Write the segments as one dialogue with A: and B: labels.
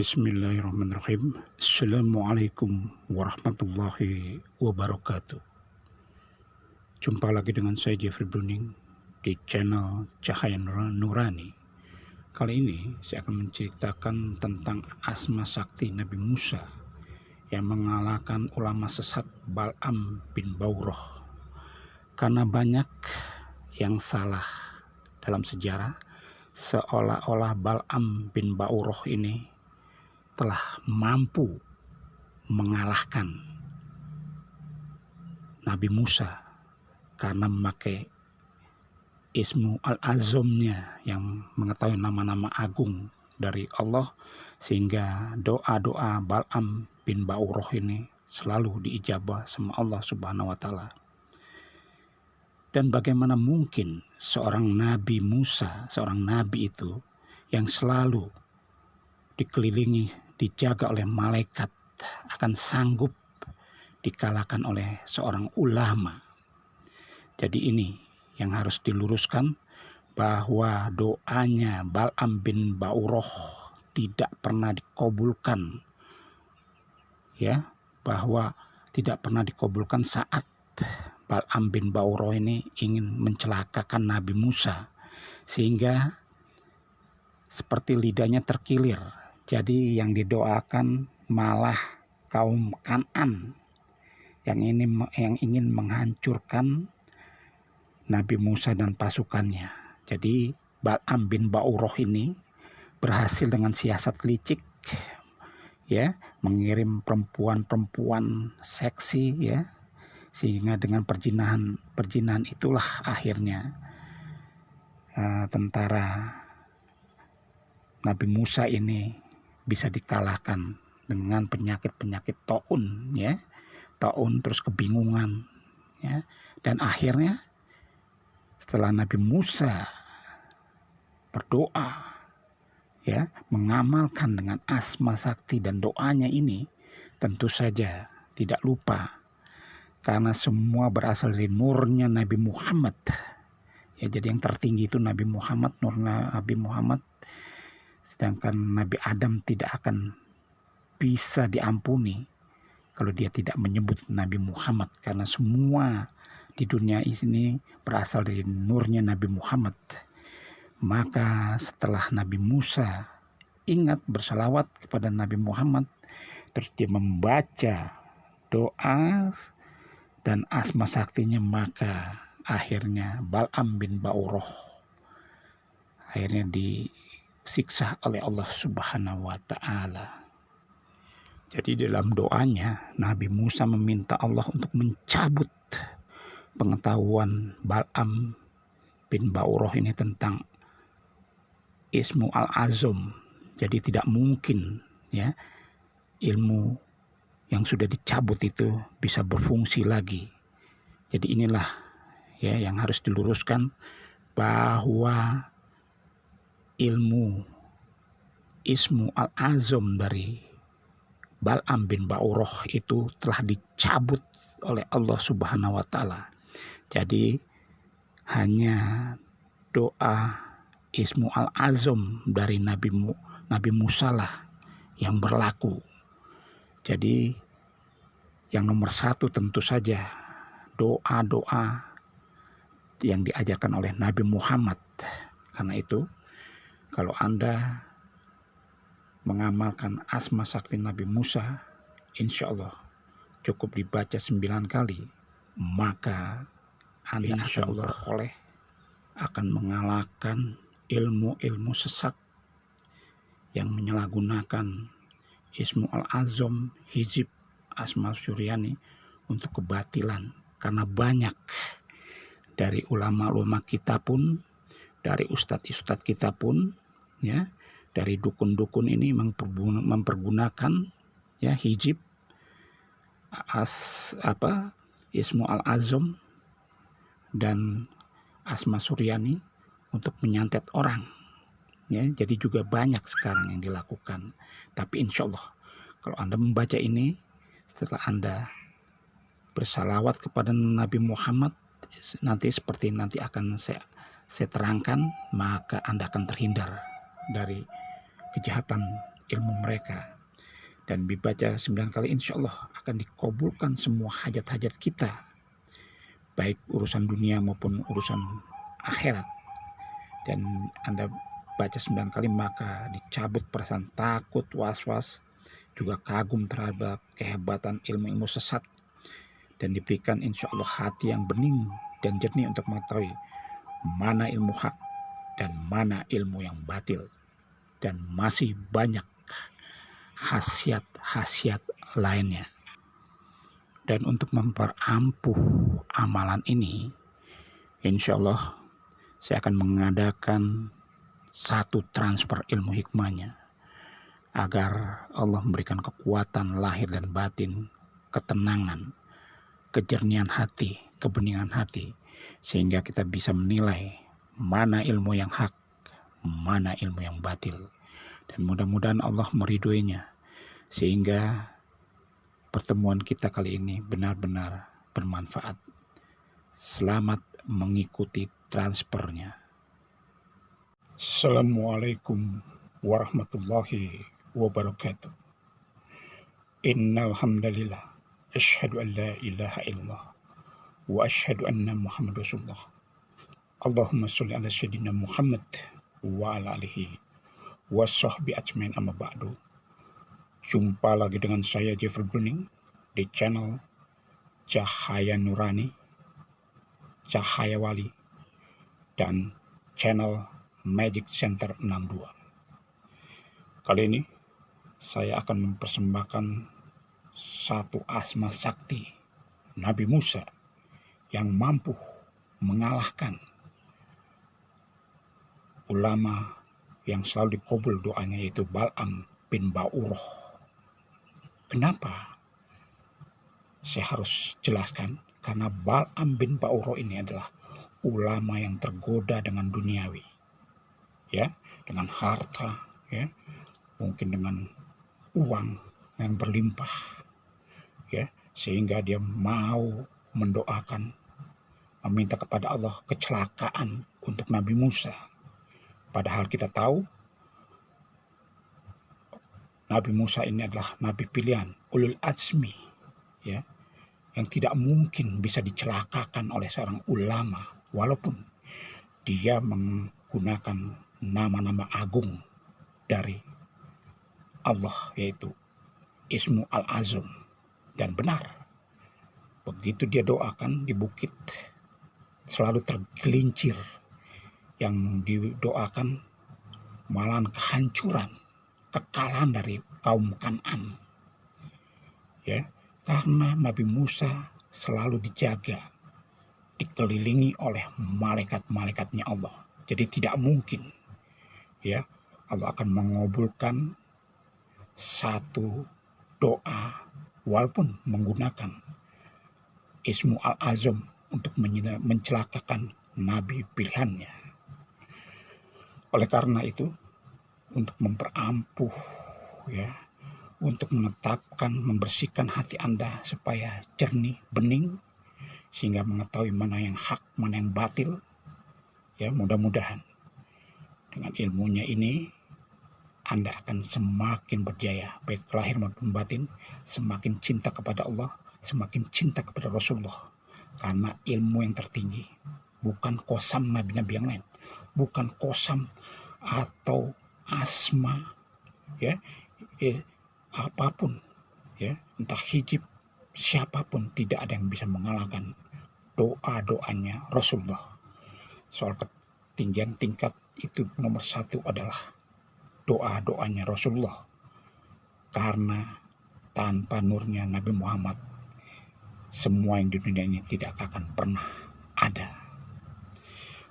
A: Bismillahirrahmanirrahim. Assalamualaikum warahmatullahi wabarakatuh. Jumpa lagi dengan saya Jeffrey Bruning di channel Cahaya Nurani. Kali ini saya akan menceritakan tentang asma sakti Nabi Musa yang mengalahkan ulama sesat Bal'am bin Ba'urah. Karena banyak yang salah dalam sejarah, seolah-olah Bal'am bin Ba'urah ini telah mampu mengalahkan Nabi Musa karena memakai Ismu Al-Azamnya yang mengetahui nama-nama agung dari Allah, sehingga doa-doa Bal'am bin Ba'urah ini selalu diijabah sama Allah Subhanahu wa Ta'ala. Dan bagaimana mungkin seorang Nabi Musa, seorang nabi itu yang selalu dikelilingi, dijaga oleh malaikat, akan sanggup dikalahkan oleh seorang ulama. Jadi ini yang harus diluruskan, bahwa doanya Bal'am bin Ba'urah tidak pernah dikabulkan, ya, bahwa tidak pernah dikabulkan saat Bal'am bin Ba'urah ini ingin mencelakakan Nabi Musa, sehingga seperti lidahnya terkilir. Jadi yang didoakan malah kaum Kan'an yang ingin menghancurkan Nabi Musa dan pasukannya. Jadi Bal'am bin Ba'urah ini berhasil dengan siasat licik, ya, mengirim perempuan-perempuan seksi, ya, sehingga dengan perjinahan itulah akhirnya tentara Nabi Musa ini bisa dikalahkan dengan penyakit taun, ya, taun, terus kebingungan, ya, dan akhirnya setelah Nabi Musa berdoa, ya, mengamalkan dengan asma sakti dan doanya ini, tentu saja tidak lupa, karena semua berasal dari nurnya Nabi Muhammad, ya. Jadi yang tertinggi itu Nabi Muhammad, nur Nabi Muhammad. Sedangkan Nabi Adam tidak akan bisa diampuni kalau dia tidak menyebut Nabi Muhammad, karena semua di dunia ini berasal dari nurnya Nabi Muhammad. Maka setelah Nabi Musa ingat bersalawat kepada Nabi Muhammad, terus dia membaca doa dan asma saktinya, maka akhirnya Bal'am bin Ba'urah akhirnya disiksa oleh Allah Subhanahu wa Ta'ala. Jadi dalam doanya Nabi Musa meminta Allah untuk mencabut pengetahuan Bal'am bin Ba'urah ini tentang Ismu Al-Azam. Jadi tidak mungkin, ya, ilmu yang sudah dicabut itu bisa berfungsi lagi. Jadi inilah, ya, yang harus diluruskan, bahwa ilmu Ismu Al-Azam dari Bal'am bin Ba'urah itu telah dicabut oleh Allah Subhanahu wa Ta'ala. Jadi hanya doa Ismu Al-Azam dari Nabi Musa lah yang berlaku. Jadi yang nomor satu tentu saja doa-doa yang diajarkan oleh Nabi Muhammad. Karena itu kalau Anda mengamalkan asma sakti Nabi Musa, insya Allah cukup dibaca 9 kali, maka Anda insya Allah akan mengalahkan ilmu-ilmu sesat yang menyalahgunakan Ismu Al-Azam, hizib, asma suryani untuk kebatilan. Karena banyak dari ulama-ulama kita pun, dari ustadz-ustadz kita pun, ya, dari dukun-dukun ini mempergunakan, ya, hijib, Ismu Al-Azam dan asma suryani untuk menyantet orang, ya. Jadi juga banyak sekarang yang dilakukan. Tapi insya Allah kalau Anda membaca ini, setelah Anda bersalawat kepada Nabi Muhammad, nanti seperti nanti akan saya terangkan, maka Anda akan terhindar dari kejahatan ilmu mereka. Dan dibaca 9 kali, insya Allah akan dikabulkan semua hajat-hajat kita, baik urusan dunia maupun urusan akhirat. Dan Anda baca 9 kali, maka dicabut perasaan takut, was-was, juga kagum terhadap kehebatan ilmu-ilmu sesat, dan diberikan insya Allah hati yang bening dan jernih untuk mengetahui mana ilmu hak dan mana ilmu yang batil. Dan masih banyak khasiat-khasiat lainnya. Dan untuk memperampuh amalan ini, insya Allah saya akan mengadakan satu transfer ilmu hikmahnya, agar Allah memberikan kekuatan lahir dan batin, ketenangan, kejernihan hati, kebeningan hati, sehingga kita bisa menilai mana ilmu yang hak, mana ilmu yang batil. Dan mudah-mudahan Allah meridhoinya, sehingga pertemuan kita kali ini benar-benar bermanfaat. Selamat mengikuti transfernya. Assalamualaikum warahmatullahi wabarakatuh. Innal hamdalillah, asyhadu an la ilaha illallah wa asyhadu anna Muhammadar Rasulullah. Allahumma sholli ala sayyidina Muhammad wa ala alihi wa sahbi ajmain, amma ba'du. Jumpa lagi dengan saya Jeffrey Bruning di channel Cahaya Nurani, Cahaya Wali, dan channel Magic Center 62. Kali ini saya akan mempersembahkan satu asma sakti Nabi Musa yang mampu mengalahkan ulama yang selalu dikabul doanya, yaitu Bal'am bin Ba'urah. Kenapa saya harus jelaskan? Karena Bal'am bin Ba'urah ini adalah ulama yang tergoda dengan duniawi, ya, dengan harta, ya, mungkin dengan uang yang berlimpah, ya, sehingga dia mau mendoakan, meminta kepada Allah kecelakaan untuk Nabi Musa. Padahal kita tahu Nabi Musa ini adalah nabi pilihan, ulul azmi, ya, yang tidak mungkin bisa dicelakakan oleh seorang ulama, walaupun dia menggunakan nama-nama agung dari Allah, yaitu Ismu Al-Azam. Dan benar, begitu dia doakan di bukit, selalu tergelincir. Yang didoakan malahan kehancuran, kekalahan dari kaum Kan'an, ya, karena Nabi Musa selalu dijaga, dikelilingi oleh malaikat-malaikatnya Allah. Jadi tidak mungkin, ya, Allah akan mengabulkan satu doa walaupun menggunakan Ismu Al-Azam untuk mencelakakan nabi pilihannya. Oleh karena itu, untuk memperampuh, ya, untuk menetapkan, membersihkan hati Anda supaya jernih, bening, sehingga mengetahui mana yang hak, mana yang batil, ya, mudah-mudahan dengan ilmunya ini Anda akan semakin berjaya, baik lahir maupun batin, semakin cinta kepada Allah, semakin cinta kepada Rasulullah. Karena ilmu yang tertinggi bukan kosam nabi-nabi yang lain, bukan kosam atau asma, ya, apapun, ya, entah hijib, siapapun, tidak ada yang bisa mengalahkan doa-doanya Rasulullah. Soal ketinggian tingkat itu nomor satu adalah doa-doanya Rasulullah, karena tanpa nurnya Nabi Muhammad, semua yang di dunia ini tidak akan pernah ada.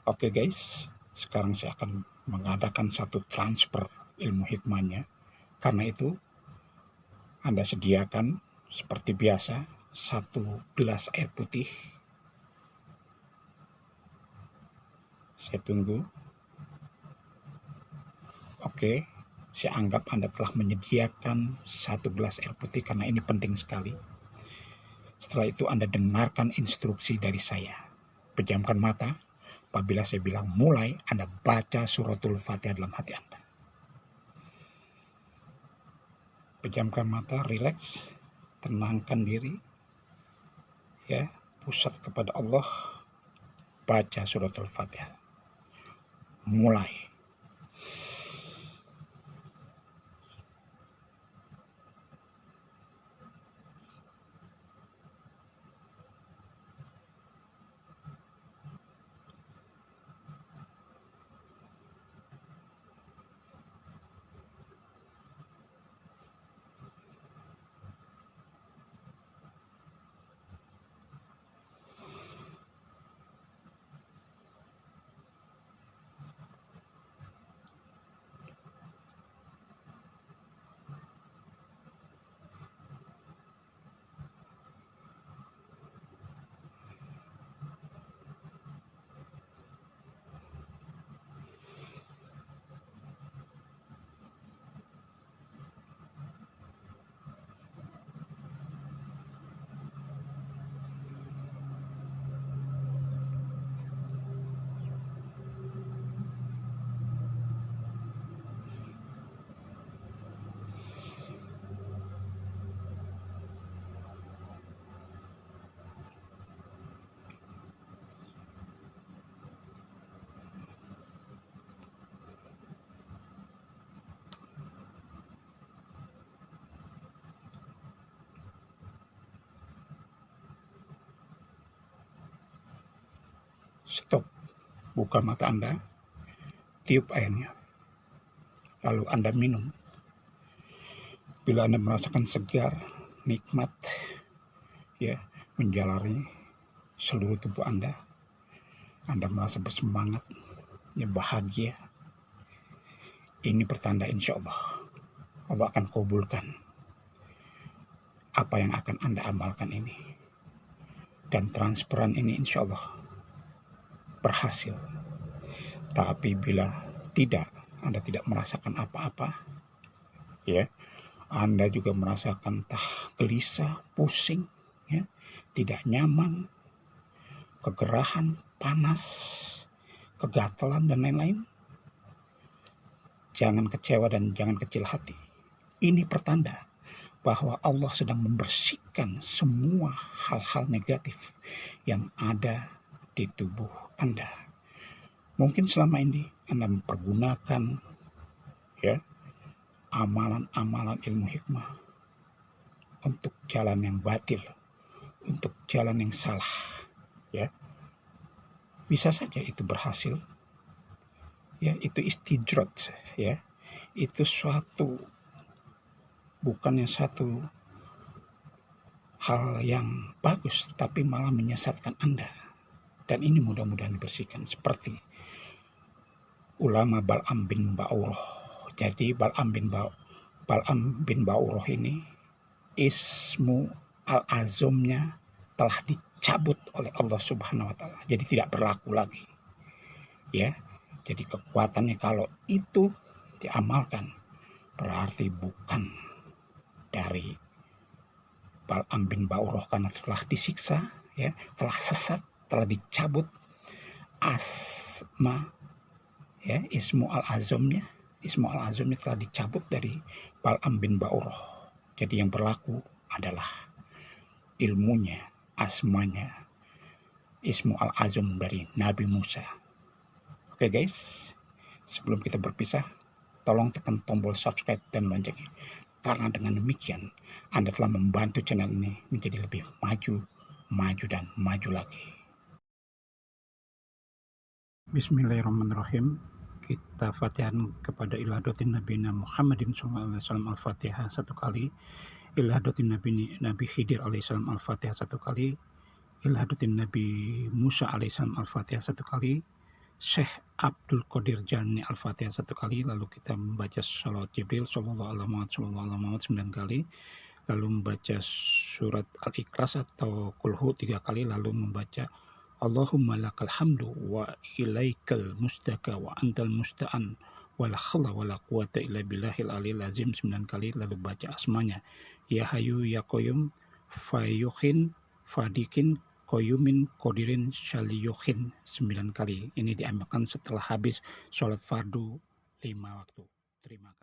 A: Oke guys, sekarang saya akan mengadakan satu transfer ilmu hikmahnya. Karena itu Anda sediakan seperti biasa satu gelas air putih. Saya tunggu. Oke, saya anggap Anda telah menyediakan satu gelas air putih karena ini penting sekali. Setelah itu Anda dengarkan instruksi dari saya. Pejamkan mata. Apabila saya bilang mulai, Anda baca suratul Fatihah dalam hati Anda. pejamkan mata, rileks, tenangkan diri, ya, pusat kepada Allah, baca surat Al-Fatihah. Mulai. Stop, buka mata Anda, tiup airnya, lalu Anda minum. Bila Anda merasakan segar, nikmat, ya, menjalari seluruh tubuh Anda merasa bersemangat, ya, bahagia. Ini pertanda insya Allah akan kabulkan apa yang akan Anda amalkan ini. Dan transferan ini insya Allah berhasil. Tapi bila tidak, Anda tidak merasakan apa-apa, ya, Anda juga merasakan gelisah, pusing, ya, tidak nyaman, kegerahan, panas, kegatalan, dan lain-lain. Jangan kecewa dan jangan kecil hati. Ini pertanda bahwa Allah sedang membersihkan semua hal-hal negatif yang ada di tubuh Anda. Mungkin selama ini Anda mempergunakan, ya, amalan-amalan ilmu hikmah untuk jalan yang batil, untuk jalan yang salah, ya. Bisa saja itu berhasil, ya, itu istidrat, ya, itu bukannya satu hal yang bagus, tapi malah menyesatkan Anda. Dan ini mudah-mudahan dibersihkan seperti ulama Bal'am bin Ba'urah. Jadi Bal'am bin Ba'urah ini ismu al-azamnya telah dicabut oleh Allah Subhanahu wa taala. Jadi tidak berlaku lagi. Ya. Jadi kekuatannya kalau itu diamalkan berarti bukan dari Bal'am bin Ba'urah karena telah disiksa, ya, telah sesat, telah dicabut asma, ya, ismu al-azamnya telah dicabut dari Bal'am bin Ba'urah. Jadi yang berlaku adalah ilmunya, asmanya, ismu al-azam dari Nabi Musa. Oke guys, sebelum kita berpisah, tolong tekan tombol subscribe dan loncengnya. Karena dengan demikian, Anda telah membantu channel ini menjadi lebih maju dan maju lagi. Bismillahirrahmanirrahim. Kita fatihan kepada ilahadotin Nabi Muhammadin SAW Al-Fatihah satu kali. Ilahadotin Nabi Khidir alaihissalam Al-Fatihah satu kali. Ilahadotin Nabi Musa alaihissalam Al-Fatihah satu kali. Syekh Abdul Qadir Jalani Al-Fatihah satu kali. Lalu kita membaca salawat Jibril sallallahu alaihi Muhammad 9 kali. Lalu membaca surat Al-Ikhlas atau Kulhu 3 kali. Lalu membaca Allahumma lakal hamdu wa ilaikal mustaka wa antal musta'an wala khalla wala quwata illa billahil aliyil azim 9 kali. Lalu baca asmanya ya hayu ya qayyum fayuhin fadikin Koyumin Kodirin Syaliyuhin 9 kali. Ini diamalkan setelah habis sholat fardu 5 waktu. Terima kasih.